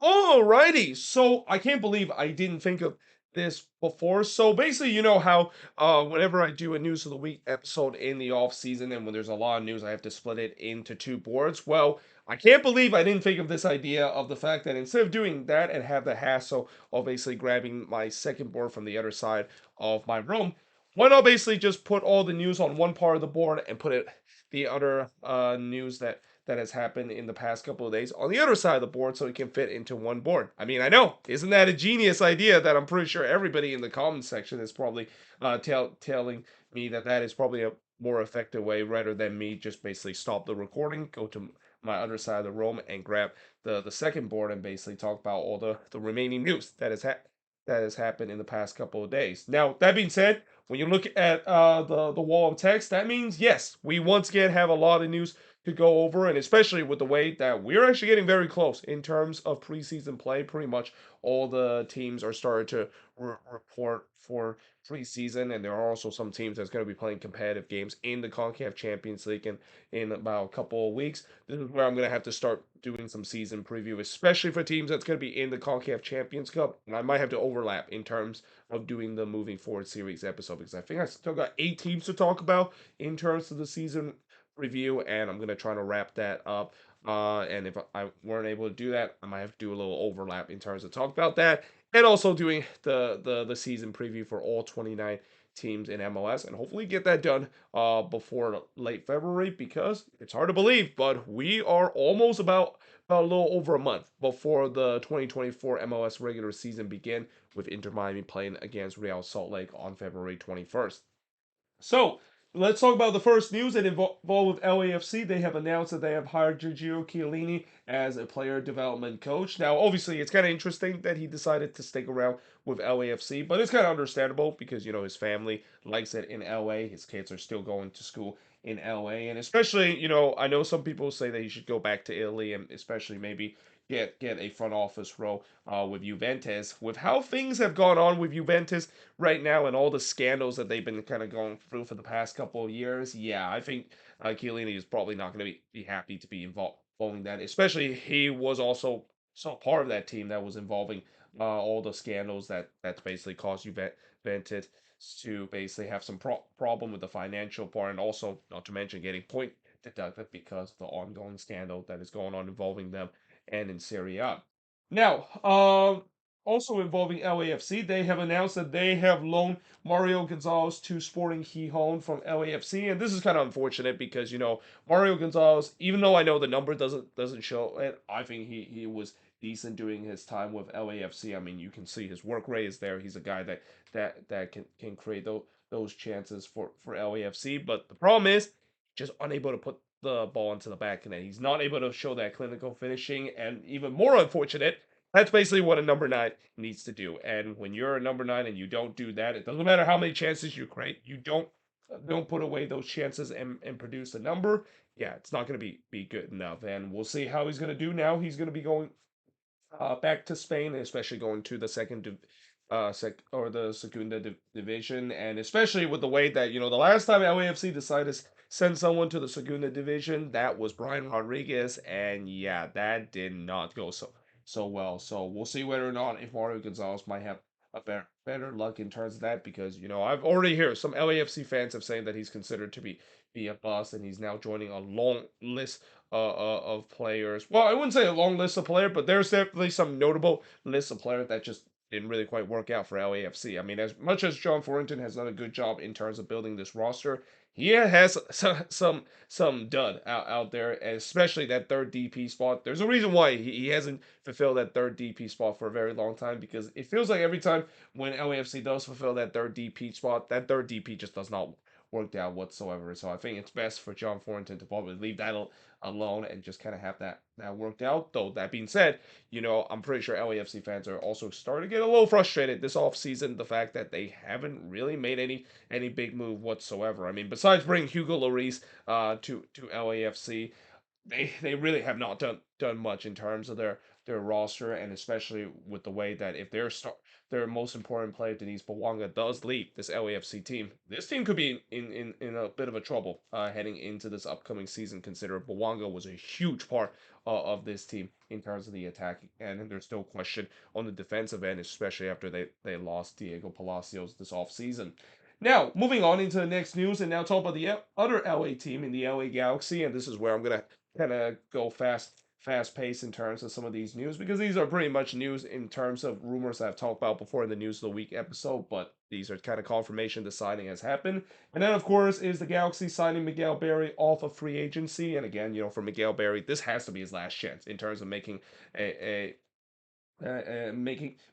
Alrighty, so I can't believe I didn't think of this before. So basically, you know how whenever I do a news of the week episode in the off season, and when there's a lot of news, I have to split it into two boards. Well, I can't believe I didn't think of this idea of the fact that instead of doing that and have the hassle of basically grabbing my second board from the other side of my room, why not basically just put all the news on one part of the board and put it the other news that has happened in the past couple of days on the other side of the board so it can fit into one board. I mean, I know, isn't that a genius idea that I'm pretty sure everybody in the comments section is probably telling me that that is probably a more effective way rather than me just basically stop the recording, go to my other side of the room and grab the second board and basically talk about all the remaining news that has happened in the past couple of days. Now, that being said, when you look at the wall of text, that means yes, we once again have a lot of news to go over, and especially with the way that we're actually getting very close in terms of preseason play. Pretty much all the teams are starting to report for preseason, and there are also some teams that's going to be playing competitive games in the CONCACAF Champions League in about a couple of weeks. This is where I'm going to have to start doing some season preview, especially for teams that's going to be in the CONCACAF Champions Cup, and I might have to overlap in terms of doing the moving forward series episode because I think I still got 8 teams to talk about in terms of the season review, and I'm gonna try to wrap that up. And if I weren't able to do that, I might have to do a little overlap in terms of talk about that, and also doing the season preview for all 29 teams in MLS, and hopefully get that done before late February because it's hard to believe, but we are almost about a little over a month before the 2024 MLS regular season begin, with Inter Miami playing against Real Salt Lake on February 21st. So let's talk about the first news that involved with LAFC. They have announced that they have hired Giorgio Chellini as a player development coach. Now, obviously, it's kind of interesting that he decided to stick around with LAFC, but it's kind of understandable because his family likes it in LA. His kids are still going to school in LA, and especially I know some people say that he should go back to Italy and especially maybe get a front office role with Juventus. With how things have gone on with Juventus right now and all the scandals that they've been kind of going through for the past couple of years, yeah, I think Chiellini is probably not going to be happy to be involved following that. Especially he was also part of that team that was involving all the scandals that's basically caused Juventus to basically have some problem with the financial part, and also not to mention getting point deducted because of the ongoing scandal that is going on involving them and in Serie A. Now, also involving LAFC, they have announced that they have loaned Mario Gonzalez to Sporting Gijón from LAFC, and this is kind of unfortunate because Mario Gonzalez, even though I know the number doesn't show it, I think he was decent during his time with LAFC. I mean, you can see his work rate is there. He's a guy that can create those chances for LAFC, but the problem is just unable to put the ball into the back of net. He's not able to show that clinical finishing, and even more unfortunate, that's basically what a number nine needs to do. And when you're a number nine and you don't do that, it doesn't matter how many chances you create, you don't put away those chances and produce a number. Yeah, it's not going to be good enough. And we'll see how he's going to do now. He's going to be going back to Spain, especially going to the the Segunda division, and especially with the way that the last time LAFC decided to send someone to the Segunda division, that was Brian Rodriguez, and yeah, that did not go so well. So we'll see whether or not if Mario Gonzalez might have a better luck in terms of that, because I've already heard some LAFC fans have saying that he's considered to be a bust, and he's now joining a long list of players. Well, I wouldn't say a long list of players, but there's definitely some notable lists of players that just didn't really quite work out for LAFC. I mean, as much as John Thornton has done a good job in terms of building this roster, he has some dud out there, especially that third DP spot. There's a reason why he hasn't fulfilled that third DP spot for a very long time, because it feels like every time when LAFC does fulfill that third DP spot, that third DP just does not work out whatsoever. So I think it's best for John Thornton to probably leave that alone and just kind of have that worked out. Though that being said, I'm pretty sure LAFC fans are also starting to get a little frustrated this offseason, the fact that they haven't really made any big move whatsoever. I mean, besides bringing Hugo Lloris to LAFC, they really have not done much in terms of their roster, and especially with the way that if their most important player Denise Bawanga does leave this LAFC team, this team could be in a bit of a trouble heading into this upcoming season. Considering Bawanga was a huge part of this team in terms of the attacking end, and there's still question on the defensive end, especially after they lost Diego Palacios this offseason. Now, moving on into the next news, and now talk about the other LA team in the LA Galaxy, and this is where I'm gonna kind of go fast pace in terms of some of these news because these are pretty much news in terms of rumors that I've talked about before in the News of the Week episode, but these are kind of confirmation the signing has happened. And then, of course, is the Galaxy signing Miguel Berry off of free agency. And again, for Miguel Berry, this has to be his last chance in terms of making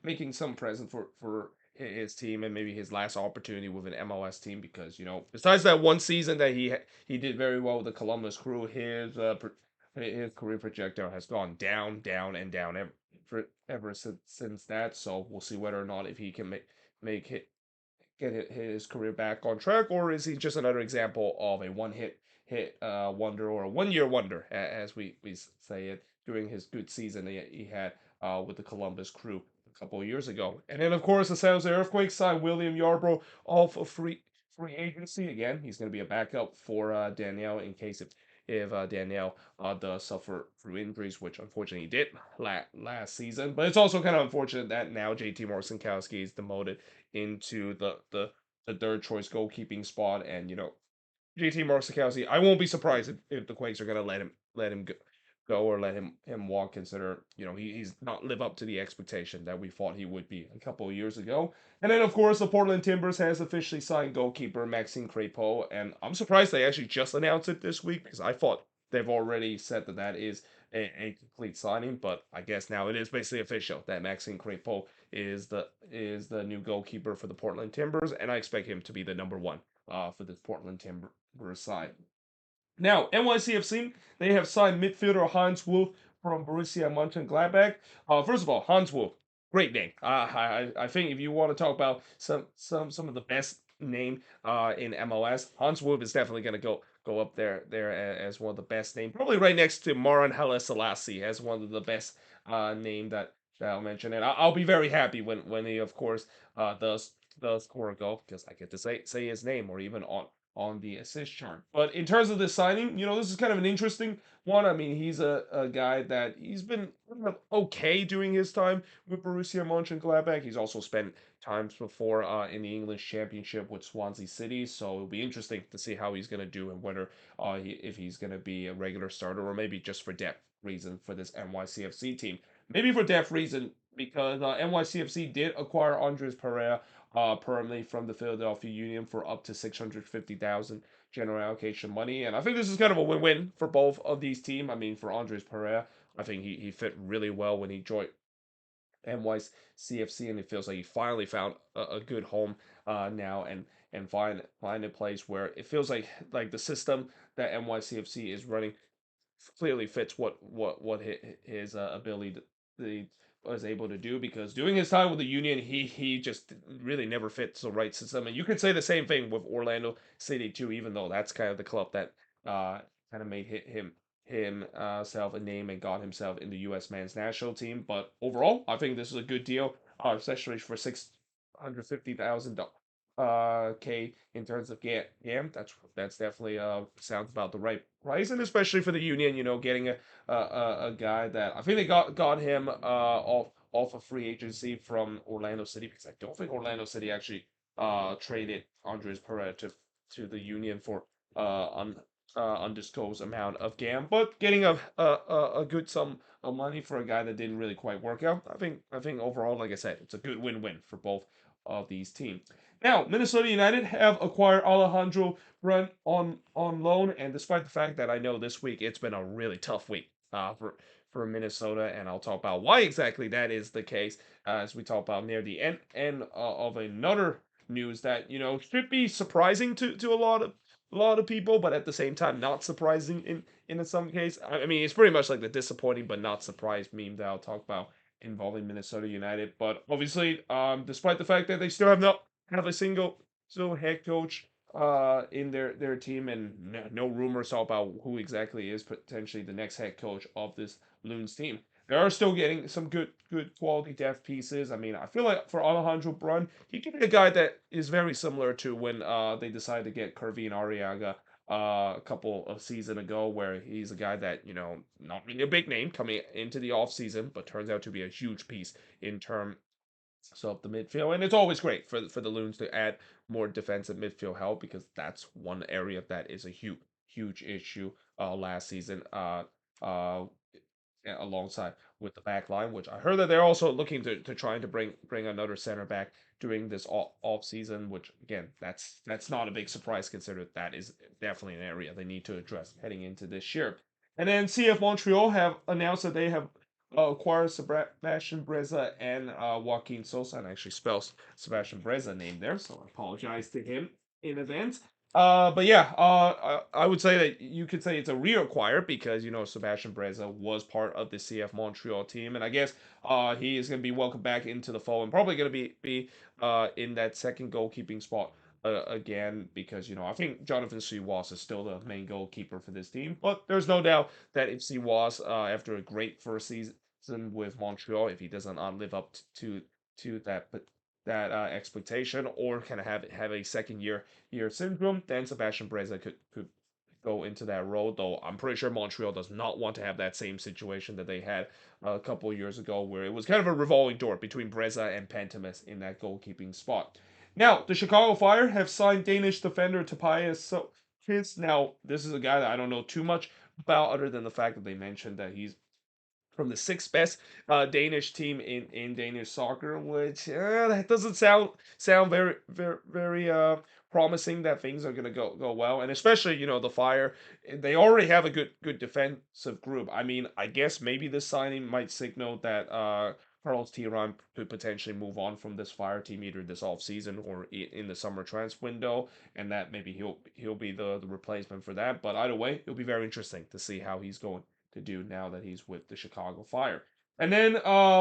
making some present for his team and maybe his last opportunity with an MLS team because besides that one season that he did very well with the Columbus Crew, his career projectile has gone down, down, and down ever since that. So we'll see whether or not if he can make it get his career back on track, or is he just another example of a one hit wonder or a 1 year wonder, as we say it, during his good season he had with the Columbus Crew a couple of years ago. And then of course the San Jose Earthquakes signed William Yarbrough off of free agency. Again, he's going to be a backup for Danielle in case if Danielle does suffer through injuries, which unfortunately he did last season. But it's also kind of unfortunate that now JT Morsankowski is demoted into the third choice goalkeeping spot, and JT Marsikowski, I won't be surprised if the Quakes are gonna let him go or let him walk. Consider he's not live up to the expectation that we thought he would be a couple of years ago. And then of course the Portland Timbers has officially signed goalkeeper Maxime Crepeau, and I'm surprised they actually just announced it this week because I thought they've already said that is a complete signing. But I guess now it is basically official that Maxime Crepeau is the new goalkeeper for the Portland Timbers, and I expect him to be the number one for the Portland Timbers side. Now, NYCFC, they have signed midfielder Hans Wolf from Borussia Mönchengladbach. First of all, Hans Wolf, great name. I think if you want to talk about some of the best name in MLS, Hans Wolf is definitely going to go up there as one of the best names. Probably right next to Maran Haile Selassie as one of the best name that I'll mention. And I'll be very happy when he, of course, does score a goal because I get to say his name or even on the assist chart. But in terms of this signing, this is kind of an interesting one. I mean, he's a guy that he's been okay during his time with Borussia Mönchengladbach. He's also spent times before in the English Championship with Swansea City, so it'll be interesting to see how he's going to do and whether if he's going to be a regular starter or maybe just for depth reason for this NYCFC team. Maybe for depth reason because NYCFC did acquire Andres Pereira permanently from the Philadelphia Union for up to 650,000 general allocation money. And I think this is kind of a win-win for both of these teams. I mean, for Andres Pereira, I think he fit really well when he joined NYCFC, and it feels like he finally found a good home now and find a place where it feels like the system that NYCFC is running clearly fits what his ability was able to do, because during his time with the Union, he just really never fits the right system. And you could say the same thing with Orlando City too, even though that's kind of the club that kind of made himself a name and got himself in the U.S. men's national team. But overall, I think this is a good deal, especially for 650,000 K in terms of GAM. That's definitely sounds about the right price, and especially for the Union, getting a guy that I think they got him off a free agency from Orlando City, because I don't think Orlando City actually traded Andres Pereira to the Union for undisclosed amount of GAM, but getting a good sum of money for a guy that didn't really quite work out. I think overall, like I said, it's a good win-win for both of these teams. Now, Minnesota United have acquired Alejandro Brun on loan, and despite the fact that I know this week it's been a really tough week for Minnesota, and I'll talk about why exactly that is the case as we talk about near the end of another news that should be surprising to a lot of people, but at the same time not surprising in some case. I mean, it's pretty much like the disappointing but not surprised meme that I'll talk about involving Minnesota United. But obviously, despite the fact that they still have not have a single head coach in their team, and no rumors about who exactly is potentially the next head coach of this Loons team. They are still getting some good quality depth pieces. I mean, I feel like for Alejandro Brun, he could be a guy that is very similar to when they decided to get Kervin Arriaga a couple of season ago, where he's a guy that, not really a big name coming into the off season, but turns out to be a huge piece in terms of the midfield. And it's always great for the Loons to add more defensive midfield help, because that's one area that is a huge issue last season. Uh, Alongside with the back line, which I heard that they're also looking to trying to bring another center back during this off season, which again, that's not a big surprise considering that is definitely an area they need to address heading into this year. And then CF Montreal have announced that they have acquired Sebastian Breza and Joaquin Sosa, and actually spells Sebastian Breza name there, so I apologize to him in advance. But yeah, I would say that you could say it's a reacquire, because Sebastian Breza was part of the CF Montreal team, and I guess he is going to be welcomed back into the fold, and probably going to be in that second goalkeeping spot again, because I think Jonathan Siwas is still the main goalkeeper for this team, but there's no doubt that if Siwas, after a great first season with Montreal, if he doesn't live up to that expectation, or kind of have a second year syndrome, then Sebastian Breza could go into that role. Though I'm pretty sure Montreal does not want to have that same situation that they had a couple of years ago, where it was kind of a revolving door between Breza and Pantemis in that goalkeeping spot. Now, the Chicago Fire have signed Danish defender Tobias Sokis. Now, this is a guy that I don't know too much about, other than the fact that they mentioned that he's from the sixth best Danish team in Danish soccer, which that doesn't sound very promising that things are gonna go well, and especially the Fire, they already have a good defensive group. I mean, I guess maybe this signing might signal that Carlos Tiran could potentially move on from this Fire team either this off season or in the summer transfer window, and that maybe he'll be the replacement for that. But either way, it'll be very interesting to see how he's going to do now that he's with the Chicago Fire. And then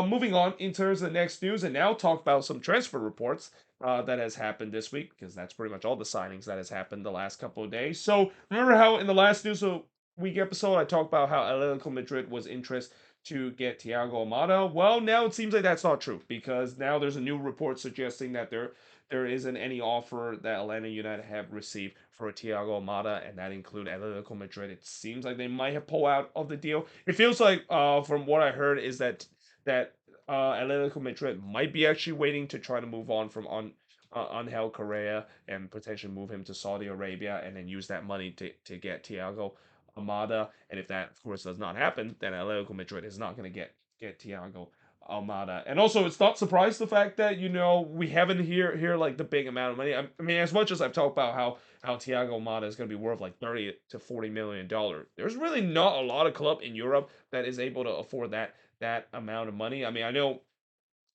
moving on in terms of the next news, and now talk about some transfer reports that has happened this week, because that's pretty much all the signings that has happened the last couple of days. So remember how in the last news of week episode I talked about how Atletico Madrid was interested to get Thiago Almada? Well, now it seems like that's not true, because now there's a new report suggesting that there isn't any offer that Atlanta United have received for Thiago Almada, and that include Atletico Madrid. It seems like they might have pulled out of the deal. It feels like, from what I heard, is that Atletico Madrid might be actually waiting to try to move on from Angel Correa, and potentially move him to Saudi Arabia, and then use that money to get Thiago Almada. And if that, of course, does not happen, then Atletico Madrid is not going to get Thiago Almada. And also, it's not surprised the fact that we haven't hear like the big amount of money. I mean, as much as I've talked about how Thiago Almada is going to be worth like 30 to 40 million dollars, there's really not a lot of club in Europe that is able to afford that amount of money. I mean, I know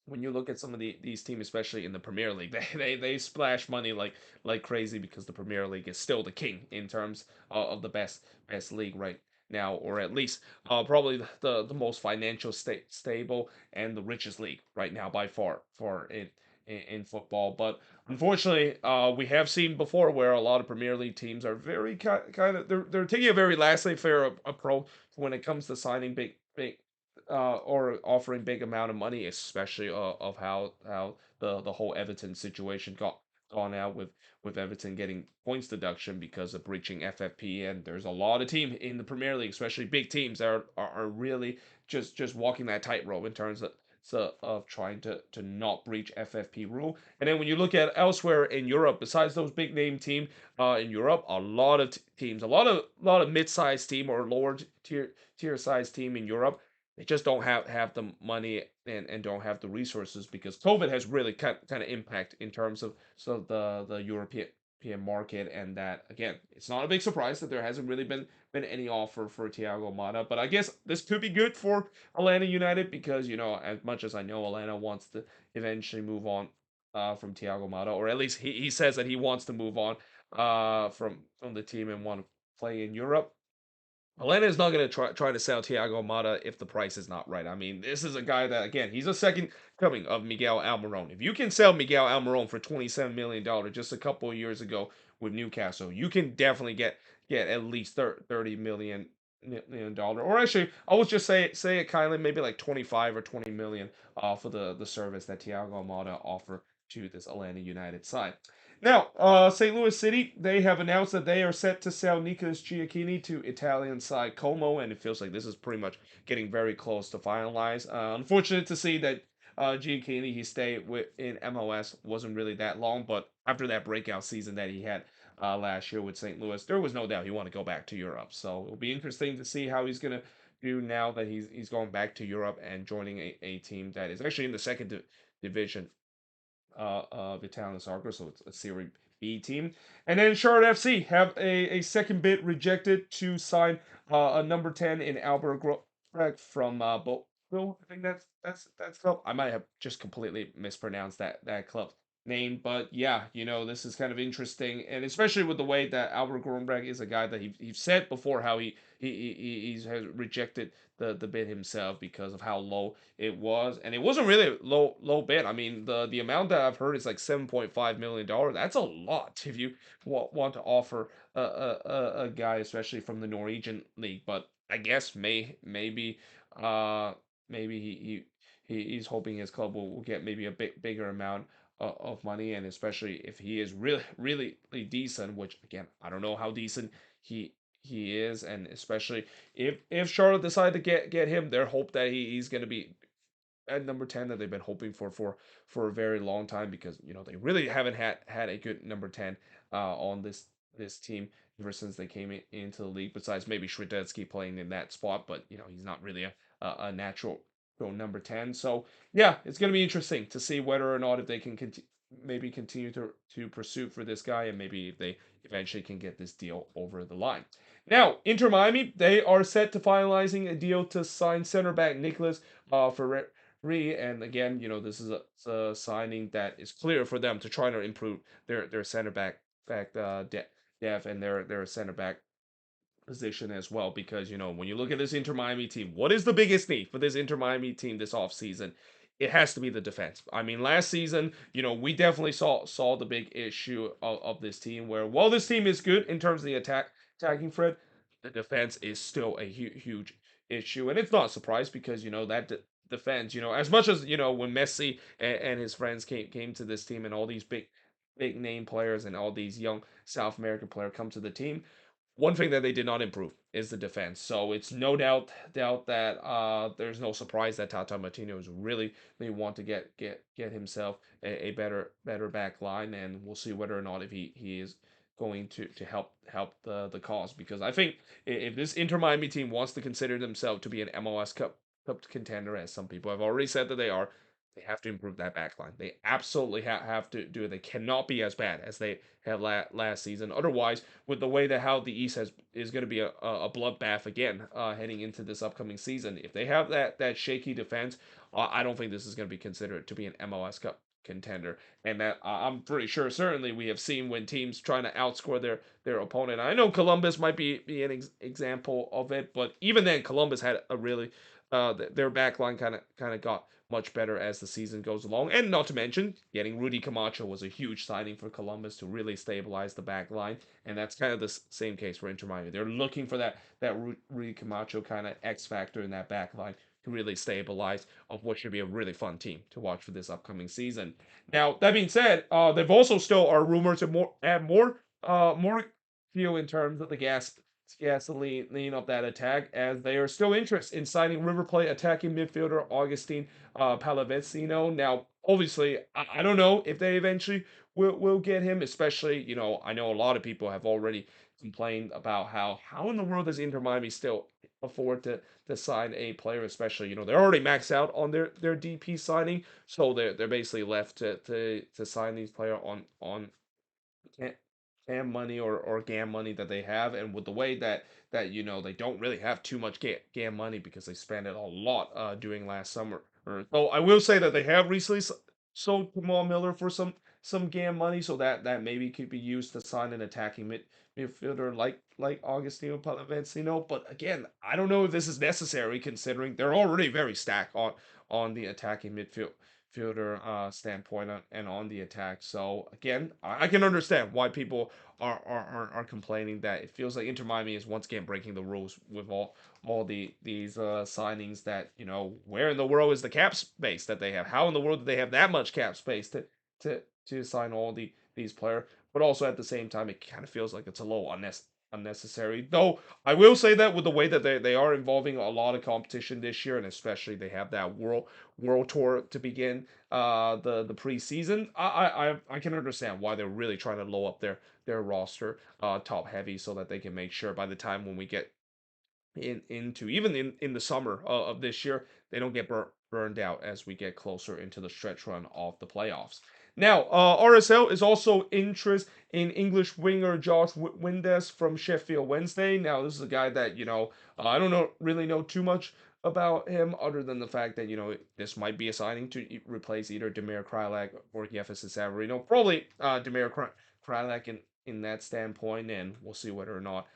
when you look at some of these teams, especially in the Premier League, they splash money like crazy, because the Premier League is still the king in terms of the best league right now, or at least probably the most financial stable and the richest league right now by far in football. But unfortunately, we have seen before where a lot of Premier League teams are very kind of they're taking a very laissez-faire approach when it comes to signing big or offering big amount of money, especially of how the whole Everton situation gone out with Everton getting points deduction because of breaching FFP. And there's a lot of teams in the Premier League, especially big teams, that are really just walking that tightrope in terms of trying to not breach FFP rule. And then when you look at elsewhere in Europe, besides those big name team in Europe, a lot of teams, a lot of mid-sized team or lower tier size team in Europe, they just don't have the money and don't have the resources, because COVID has really kind of impact in terms of the European market. And that, again, it's not a big surprise that there hasn't really been any offer for Thiago Almada. But I guess this could be good for Atlanta United, because as much as I know Atlanta wants to eventually move on from Thiago Almada, or at least he says that he wants to move on from the team and want to play in Europe. Atlanta is not going to try to sell Thiago Mata if the price is not right. I mean, this is a guy that, again, he's a second coming of Miguel Almiron. If you can sell Miguel Almiron for $27 million just a couple of years ago with Newcastle, you can definitely get at least $30 million. Or actually, I would just say it kindly, maybe like 25 or 20 million for the service that Thiago Mata offer to this Atlanta United side. Now, St. Louis City, they have announced that they are set to sell Nicolas Giacchini to Italian side Como, and it feels like this is pretty much getting very close to finalize. Unfortunate to see that Giacchini, he stayed in MLS, wasn't really that long, but after that breakout season that he had last year with St. Louis, there was no doubt he wanted to go back to Europe. So it'll be interesting to see how he's gonna do now that he's going back to Europe and joining a team that is actually in the second division of Italian soccer, so it's a Serie B team. And then Charlotte FC have a second bid rejected to sign a number 10 in Albert Grotberg from Botville. I think that's club. I might have just completely mispronounced that club name, but yeah, this is kind of interesting, and especially with the way that Albert Grotberg is a guy that he's said before how he has rejected the bid himself because of how low it was, and it wasn't really a low bid. I mean, the amount that I've heard is like $7.5 million. That's a lot if you want to offer a guy, especially from the Norwegian league. But I guess maybe uh maybe he's hoping his club will get maybe a bit bigger amount of money, and especially if he is really decent, which again I don't know how decent he is, and especially if Charlotte decide to get him, their hope that he's going to be at number 10 that they've been hoping for a very long time, because they really haven't had a good number 10 on this team ever since they came into the league, besides maybe Shradetsky playing in that spot, but he's not really a natural number 10. So yeah, it's going to be interesting to see whether or not if they can maybe continue to pursue for this guy, and maybe if they eventually can get this deal over the line. Now, Inter Miami, they are set to finalizing a deal to sign center back Nicholas for and again, this is a signing that is clear for them to try to improve their center back depth and their center back position as well, because when you look at this Inter Miami team, what is the biggest need for this Inter Miami team this offseason? It has to be the defense. I mean, last season, we definitely saw the big issue of this team, where while this team is good in terms of the attacking threat, the defense is still a huge issue, and it's not a surprise because that defense, as much as when Messi and his friends came to this team, and all these big name players and all these young South American players come to the team, one thing that they did not improve is the defense. So it's no doubt that there's no surprise that Tata Martino is really want to get himself a better back line, and we'll see whether or not if he is going to help the cause, because I think if this Inter Miami team wants to consider themselves to be an MLS Cup contender, as some people have already said that they have to improve that back line. They absolutely have to do it. They cannot be as bad as they had last season. Otherwise, with the way that how the East is going to be a bloodbath again heading into this upcoming season, if they have that shaky defense, I don't think this is going to be considered to be an MLS Cup contender. And that I'm pretty sure certainly we have seen when teams trying to outscore their opponent. I know Columbus might be an example of it, but even then Columbus had a really their back line kind of got much better as the season goes along. And not to mention, getting Rudy Camacho was a huge signing for Columbus to really stabilize the back line. And that's kind of the same case for Inter Miami. They're looking for that Rudy Camacho kind of X factor in that back line to really stabilize of what should be a really fun team to watch for this upcoming season. Now, that being said, they've also still are rumored to add more fuel in terms of the gasoline of that attack, as they are still interested in signing River Plate attacking midfielder Augustine Palavecino. Now, obviously, I don't know if they eventually will get him, especially, I know a lot of people have already complained about how in the world does Inter Miami still afford to sign a player, especially, they're already maxed out on their DP signing, so they're basically left to sign these players on TAM money or GAM money that they have, and with the way that they don't really have too much GAM money because they spent it a lot during last summer. So I will say that they have recently sold Jamal Miller for some GAM money, so that maybe could be used to sign an attacking midfielder like Augustino Palavecino. But again, I don't know if this is necessary considering they're already very stacked on the attacking midfield fielder standpoint and on the attack. So again, I can understand why people are complaining that it feels like Inter Miami is once again breaking the rules with all these signings. That where in the world is the cap space that they have? How in the world do they have that much cap space to sign all these players, but also at the same time, it kind of feels like it's a little unnecessary. Though I will say that with the way that they are involving a lot of competition this year, and especially they have that world tour to begin the preseason. I can understand why they're really trying to low up their roster top heavy so that they can make sure by the time when we get into even in the summer of this year, they don't get burned out as we get closer into the stretch run of the playoffs. Now, RSL is also interest in English winger Josh Windass from Sheffield Wednesday. Now, this is a guy that I don't really know too much about him other than the fact that this might be a signing to replace either Demir Krylak or Jefferson Savarino. Probably Demir Krylak in that standpoint, and we'll see whether or not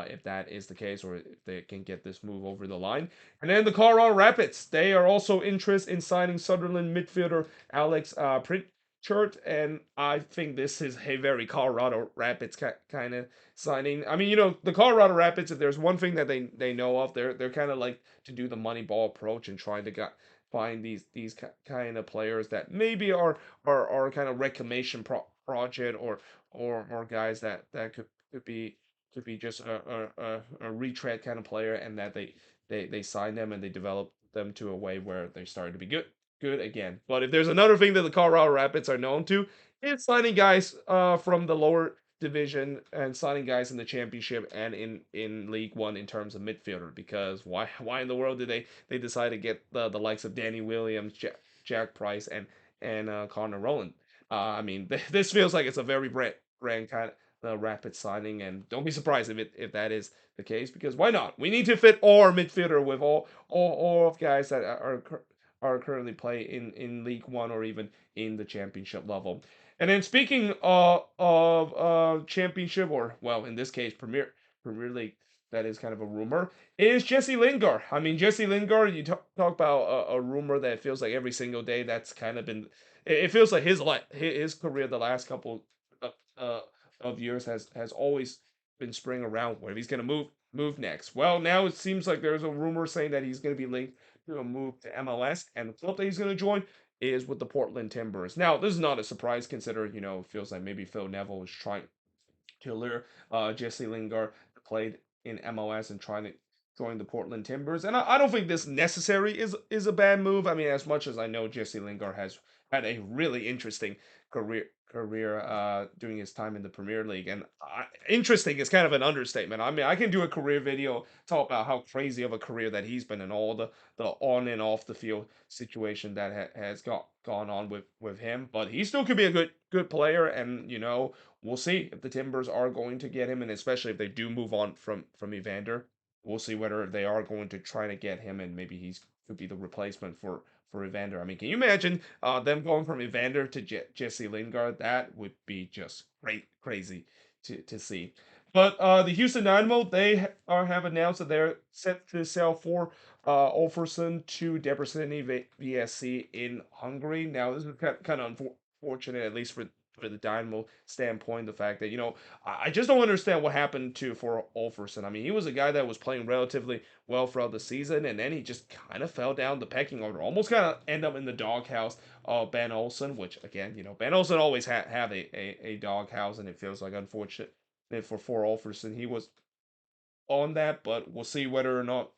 if that is the case, or if they can get this move over the line. And then the Colorado Rapids, they are also interested in signing Sunderland midfielder Alex Pritchard, and I think this is a very Colorado Rapids kind of signing. I mean, the Colorado Rapids, if there's one thing that they know of, they're kind of like to do the money ball approach and trying to find these kind of players that maybe are kind of reclamation project or guys that could be just a retread kind of player, and that they sign them and they develop them to a way where they started to be good again. But if there's another thing that the Colorado Rapids are known to, it's signing guys from the lower division and signing guys in the championship and in League One in terms of midfielder. Because why in the world did they decide to get the likes of Danny Williams, Jack Price, and Connor Rowland? I mean, this feels like it's a very brand kind the rapid signing, and don't be surprised if that is the case, because why not? We need to fit all our midfielder with all of guys that are currently play in League One or even in the championship level. And then speaking of championship, or well, in this case, Premier League, that is kind of a rumor, is Jesse Lingard. I mean, Jesse Lingard, you talk about a rumor that feels like every single day that's kind of been. It feels like his career the last couple of, uh, of years has always been spring around where he's going to move next. Well, now it seems like there's a rumor saying that he's going to be linked to a move to MLS, and the club that he's going to join is with the Portland Timbers. Now, this is not a surprise considering it feels like maybe Phil Neville was trying to lure Jesse Lingard played in MLS and trying to join the Portland Timbers. And I don't think this necessary is a bad move. I mean, as much as I know Jesse Lingard has had a really interesting career during his time in the Premier League, and interesting is kind of an understatement. I mean, I can do a career video talk about how crazy of a career that he's been and all the on and off the field situation that has gone on with him, but he still could be a good player, and we'll see if the Timbers are going to get him, and especially if they do move on from Evander, we'll see whether they are going to try to get him, and maybe he's could be the replacement for Evander. I mean, can you imagine them going from Evander to Jesse Lingard? That would be just crazy to see. But the Houston Dynamo, they have announced that they're set to sell for Olferson to Debreceni VSC in Hungary. Now, this is kind of unfortunate, at least for the Dynamo standpoint, the fact that I just don't understand what happened for Olferson. I mean, he was a guy that was playing relatively well throughout the season, and then he just kind of fell down the pecking order, almost kind of end up in the doghouse of Ben Olsen, which again, Ben Olsen always have a doghouse, and it feels like unfortunate for Olferson he was on that, but we'll see whether or not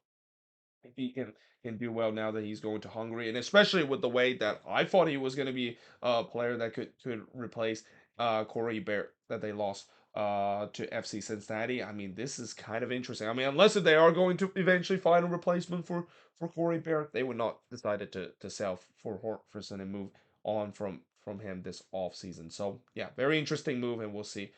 if he can do well now that he's going to Hungary, and especially with the way that I thought he was going to be a player that could replace Corey Bear that they lost to FC Cincinnati. I mean, this is kind of interesting. I mean, unless if they are going to eventually find a replacement for Corey Bear, they would not decided to sell for Horferson and move on from him this off season. So yeah, very interesting move, and we'll see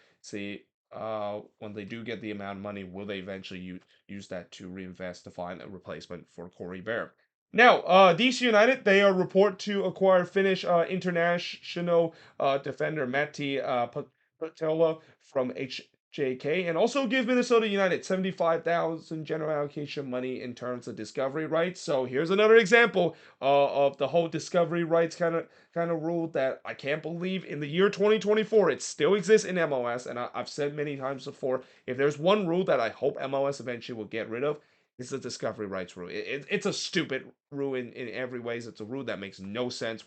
when they do get the amount of money, will they eventually use that to reinvest to find a replacement for Corey Bear? Now, DC United, they are report to acquire Finnish international defender Matti Patella from HJK, and also give Minnesota United 75,000 general allocation money in terms of discovery rights. So here's another example of the whole discovery rights kind of rule that I can't believe in the year 2024 it still exists in MLS. And I've said many times before, if there's one rule that I hope MLS eventually will get rid of, it's the discovery rights rule. It's a stupid rule in every ways. It's a rule that makes no sense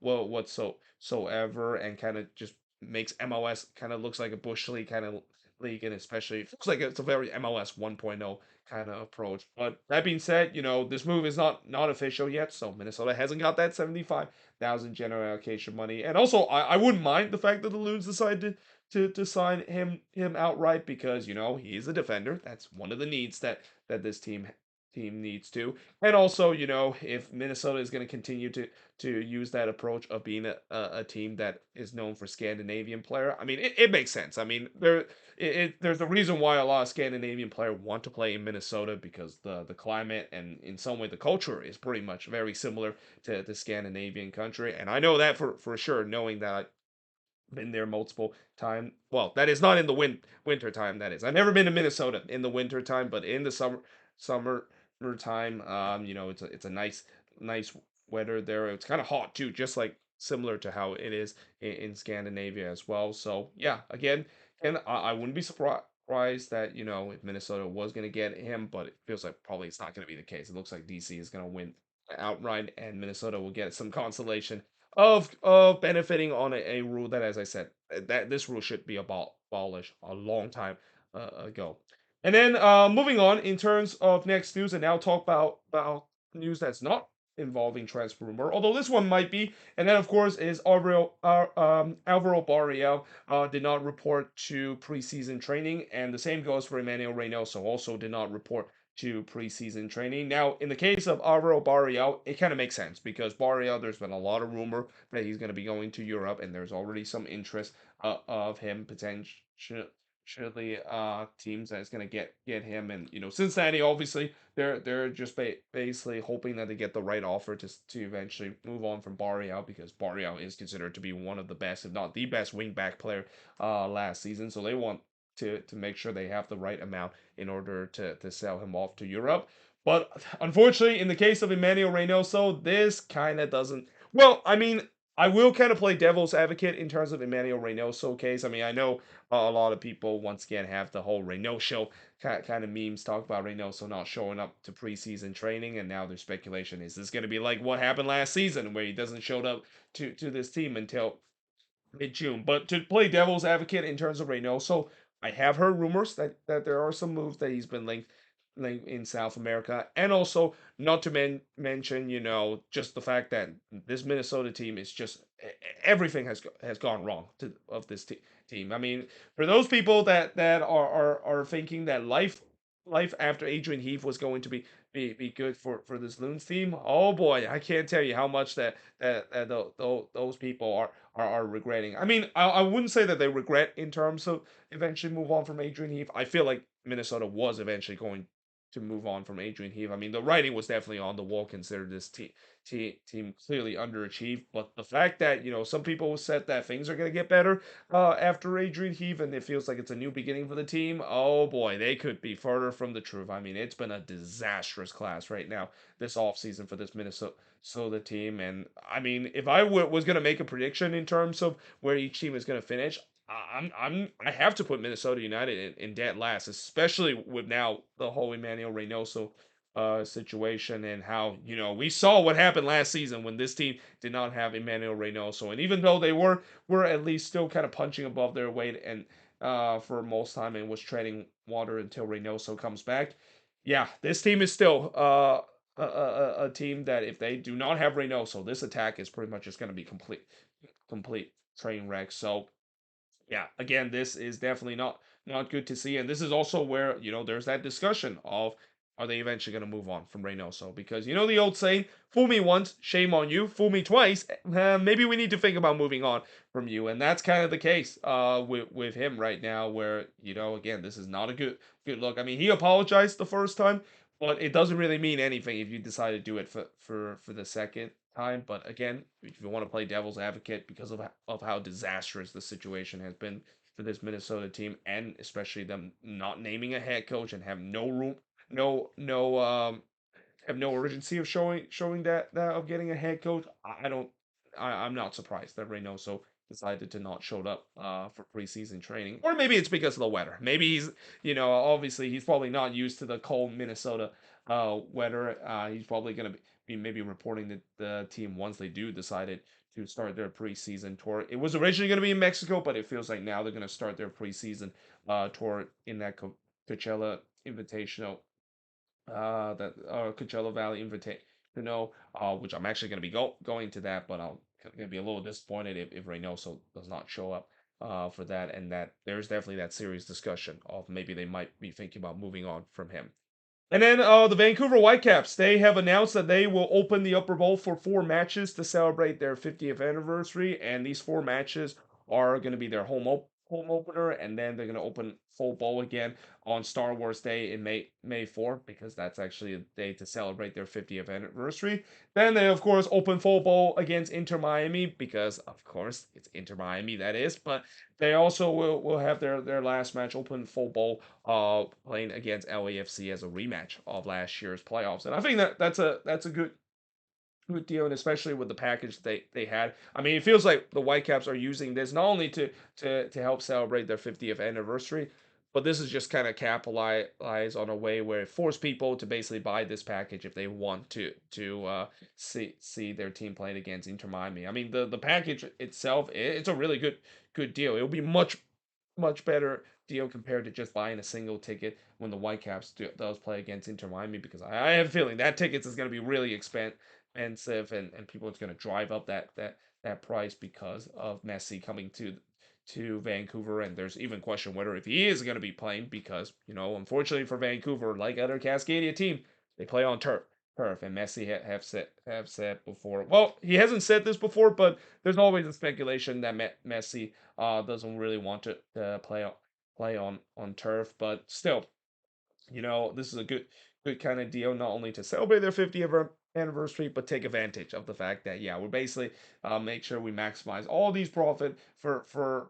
whatsoever, and kind of just makes MLS kind of looks like a bush league kind of league, and especially it looks like it's a very MLS 1.0 kind of approach. But that being said, this move is not official yet, so Minnesota hasn't got that 75,000 general allocation money. And also, I wouldn't mind the fact that the Loons decided to sign him outright because he is a defender. That's one of the needs that this team needs to. And also, if Minnesota is going to continue to use that approach of being a team that is known for Scandinavian player, I mean, it makes sense. I mean, there's a reason why a lot of Scandinavian players want to play in Minnesota because the climate and in some way the culture is pretty much very similar to the Scandinavian country. And I know that for sure, knowing that been there multiple time. Well, that is not in the winter time. That is, I've never been to Minnesota in the winter time, but in the summer time, it's a nice weather there. It's kind of hot too, just like similar to how it is in Scandinavia as well. So yeah, again, and I wouldn't be surprised that if Minnesota was going to get him, but it feels like probably it's not going to be the case. It looks like DC is going to win outright, and Minnesota will get some consolation of benefiting on a rule that, as I said, that this rule should be abolished a long time ago. And then moving on in terms of next news, and now talk about news that's not involving transfer rumor, although this one might be. And then of course is Alvaro Barrial did not report to preseason training, and the same goes for Emmanuel Reynoso, also did not report to preseason training. Now, in the case of Alvaro Barrial, it kind of makes sense because Barrial, there's been a lot of rumor that he's going to be going to Europe, and there's already some interest of him potentially teams that's going to get him. And Cincinnati, obviously they're just basically hoping that they get the right offer to eventually move on from Barrial, because Barrial is considered to be one of the best, if not the best, wing back player last season. So they want to make sure they have the right amount in order to sell him off to Europe. But unfortunately, in the case of Emmanuel Reynoso, this kind of doesn't. Well, I mean, I will kind of play devil's advocate in terms of Emmanuel Reynoso case. I mean, I know a lot of people once again have the whole Reynoso kind of memes talk about Reynoso not showing up to preseason training, and now there's speculation: is this going to be like what happened last season, where he doesn't show up to this team until mid-June? But to play devil's advocate in terms of Reynoso, I have heard rumors that there are some moves that he's been linked in South America, and also not to mention, just the fact that this Minnesota team is just everything has gone wrong of this team. I mean, for those people that are thinking that life after Adrian Heath was going to be good for this Loons team, oh boy, I can't tell you how much that those people are regretting. I mean, I wouldn't say that they regret in terms of eventually move on from Adrian Heath. I feel like Minnesota was eventually going to move on from Adrian Heath. I mean, the writing was definitely on the wall, considered this team clearly underachieved. But the fact that, some people said that things are going to get better after Adrian Heath, and it feels like it's a new beginning for the team, oh boy, they could be further from the truth. I mean, it's been a disastrous class right now this offseason for this Minnesota team. And I mean, if I was going to make a prediction in terms of where each team is going to finish, I have to put Minnesota United in dead last, especially with now the whole Emmanuel Reynoso situation, and how we saw what happened last season when this team did not have Emmanuel Reynoso. And even though they were at least still kind of punching above their weight and for most time, and was treading water until Reynoso comes back, yeah, this team is still a team that if they do not have Reynoso, this attack is pretty much just going to be complete train wreck. So yeah, again, this is definitely not good to see, and this is also where there's that discussion of, are they eventually going to move on from Reynoso? Because the old saying, "Fool me once, shame on you. Fool me twice, maybe we need to think about moving on from you." And that's kind of the case with him right now, where again, this is not a good look. I mean, he apologized the first time, but it doesn't really mean anything if you decide to do it for the second time. But again, if you want to play devil's advocate because of how disastrous the situation has been for this Minnesota team, and especially them not naming a head coach and have no room, no have no urgency of showing that of getting a head coach, I don't I'm not surprised that Reynoso decided to not show up for preseason training. Or maybe it's because of the weather. Maybe he's obviously he's probably not used to the cold Minnesota weather. He's probably gonna be maybe reporting that the team once they do decided to start their preseason tour. It was originally going to be in Mexico, but it feels like now they're going to start their preseason tour in that Coachella Invitational, that Coachella Valley Invitational, which I'm actually going to be going to that, but I'm going to be a little disappointed if Reynoso does not show up for that, and that there's definitely that serious discussion of maybe they might be thinking about moving on from him. And then the Vancouver Whitecaps, they have announced that they will open the Upper Bowl for 4 matches to celebrate their 50th anniversary. And these 4 matches are going to be their home opener, and then they're going to open full bowl again on Star Wars Day in May 4th, because that's actually a day to celebrate their 50th anniversary. Then they, of course, open full bowl against Inter Miami, because, of course, it's Inter Miami, that is. But they also will have their last match open full bowl playing against LAFC as a rematch of last year's playoffs. And I think that's a good deal, and especially with the package they had. I mean, it feels like the Whitecaps are using this not only to help celebrate their 50th anniversary, but this is just kind of capitalize on a way where it forced people to basically buy this package if they want to see their team playing against Inter Miami. I mean, the package itself, it's a really good deal. It'll be much better deal compared to just buying a single ticket when the Whitecaps does play against Inter Miami, because I have a feeling that tickets is going to be really expensive, and people are going to drive up that price because of Messi coming to Vancouver. And there's even question whether if he is going to be playing, because unfortunately for Vancouver, like other Cascadia team, they play on turf, and Messi have said before. Well, he hasn't said this before, but there's always a speculation that Messi doesn't really want to play on turf. But still, this is a good kind of deal, not only to celebrate their 50th anniversary, but take advantage of the fact that, yeah, we basically make sure we maximize all these profit for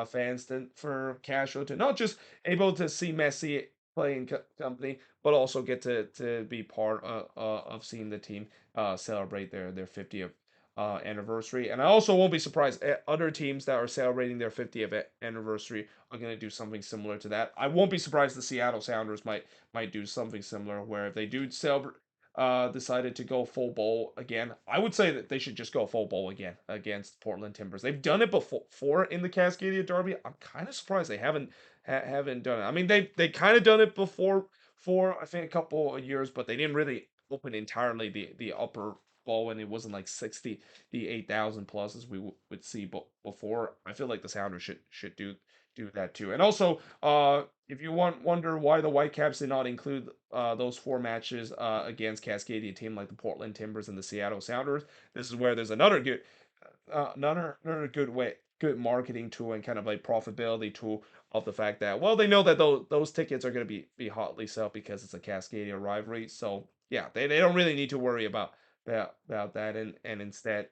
fans, for casual, to not just able to see Messi play in company, but also get to be part of seeing the team celebrate their 50th anniversary. And I also won't be surprised other teams that are celebrating their 50th anniversary are going to do something similar to that. I won't be surprised the Seattle Sounders might do something similar, where if they do celebrate, decided to go full bowl again, I would say that they should just go full bowl again against Portland Timbers. They've done it before in the Cascadia Derby. I'm kind of surprised they haven't done it. I mean, they kind of done it before for I think a couple of years, but they didn't really open entirely the upper ball, and it wasn't like 68,000 plus as we would see before. I feel like the Sounders should do that too. And also, if you wonder why the Whitecaps did not include those 4 matches against Cascadia team like the Portland Timbers and the Seattle Sounders, this is where there's another good marketing tool and kind of like profitability tool of the fact that, well, they know that those tickets are going to be hotly sold because it's a Cascadia rivalry. So yeah, they don't really need to worry about that, and instead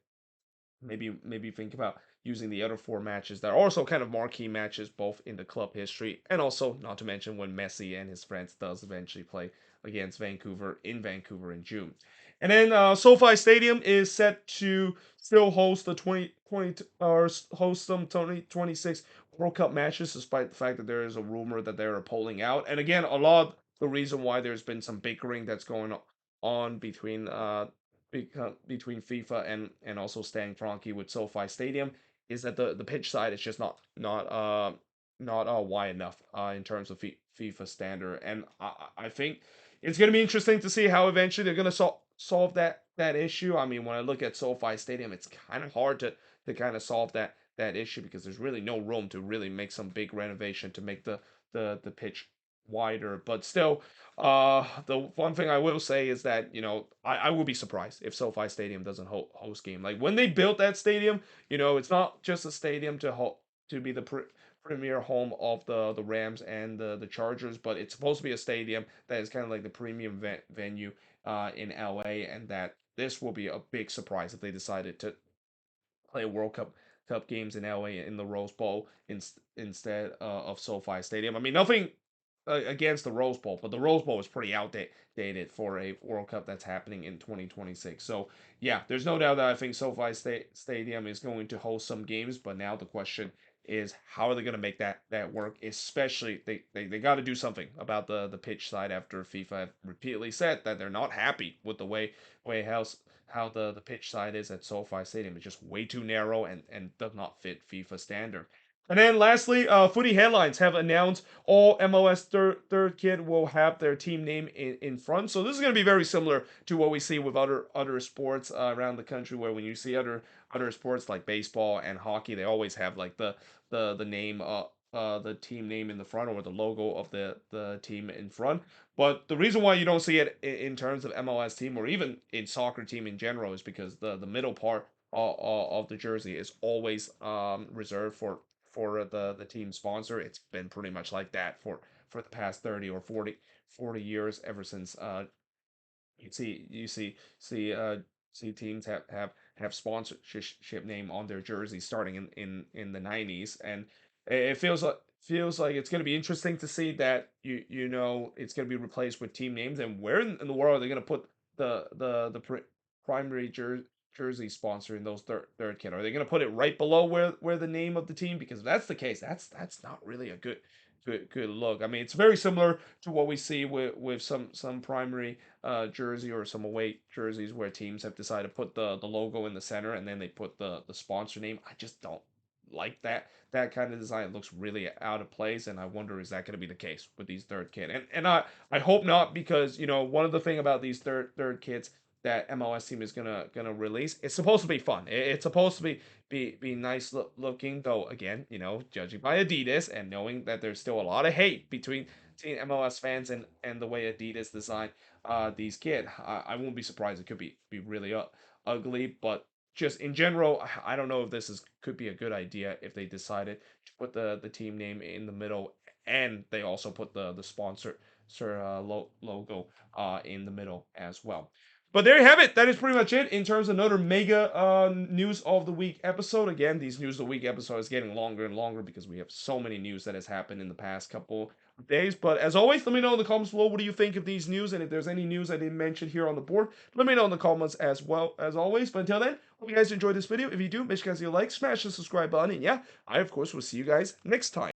maybe think about using the other 4 matches that are also kind of marquee matches both in the club history, and also not to mention when Messi and his friends does eventually play against Vancouver in June. And then SoFi Stadium is set to still host the 2020 or host some 2026 World Cup matches, despite the fact that there is a rumor that they're pulling out. And again, a lot of the reason why there's been some bickering that's going on between FIFA and also Stan Kroenke with SoFi Stadium is that the pitch side is just not wide enough in terms of FIFA standard. And I think it's going to be interesting to see how eventually they're going to solve that issue. I mean, when I look at SoFi Stadium, it's kind of hard to kind of solve that issue, because there's really no room to really make some big renovation to make the pitch wider. But still, the one thing I will say is that, I will be surprised if SoFi Stadium doesn't host game. Like when they built that stadium, it's not just a stadium to be the premier home of the Rams and the Chargers, but it's supposed to be a stadium that is kind of like the premium venue in LA, and that this will be a big surprise if they decided to play World Cup games in LA in the Rose Bowl instead of SoFi Stadium. I mean, nothing against the Rose Bowl, but the Rose Bowl is pretty outdated for a World Cup that's happening in 2026. So yeah, there's no doubt that I think SoFi Stadium is going to host some games, but now the question is how are they going to make that work? Especially they got to do something about the pitch side after FIFA have repeatedly said that they're not happy with the way how the pitch side is at SoFi Stadium. It's just way too narrow and does not fit FIFA standard. And then lastly, footy headlines have announced all MLS third kit will have their team name in front. So this is going to be very similar to what we see with other sports around the country, where when you see other sports like baseball and hockey, they always have like the name the team name in the front, or the logo of the team in front. But the reason why you don't see it in terms of MLS team, or even in soccer team in general, is because the middle part of the jersey is always reserved for the team sponsor. It's been pretty much like that for the past 30 or 40 years, ever since you see teams have sponsorship name on their jersey starting in the 90s. And it feels like it's going to be interesting to see that it's going to be replaced with team names. And where in the world are they going to put the primary jersey sponsor in those third kit? Are they going to put it right below where the name of the team? Because if that's the case, that's not really a good look. I mean, it's very similar to what we see with some primary jersey or some away jerseys, where teams have decided to put the logo in the center and then they put the sponsor name. I just don't like that kind of design. It looks really out of place, and I wonder, is that going to be the case with these third kit? And I hope not, because one of the thing about these third kits that MLS team is gonna release, it's supposed to be fun. It's supposed to be nice looking, though. Again, judging by Adidas and knowing that there's still a lot of hate between MLS fans and the way Adidas design these kit, I won't be surprised. It could be really ugly. But just in general, I don't know if this is could be a good idea if they decided to put the team name in the middle, and they also put the sponsor logo in the middle as well. But there you have it. That is pretty much it in terms of another mega news of the week episode. Again, these news of the week episodes getting longer and longer because we have so many news that has happened in the past couple of days. But as always, let me know in the comments below, what do you think of these news, and if there's any news I didn't mention here on the board, let me know in the comments as well, as always. But until then, hope you guys enjoyed this video. If you do, make sure you guys leave a like, smash the subscribe button, and yeah, I of course will see you guys next time.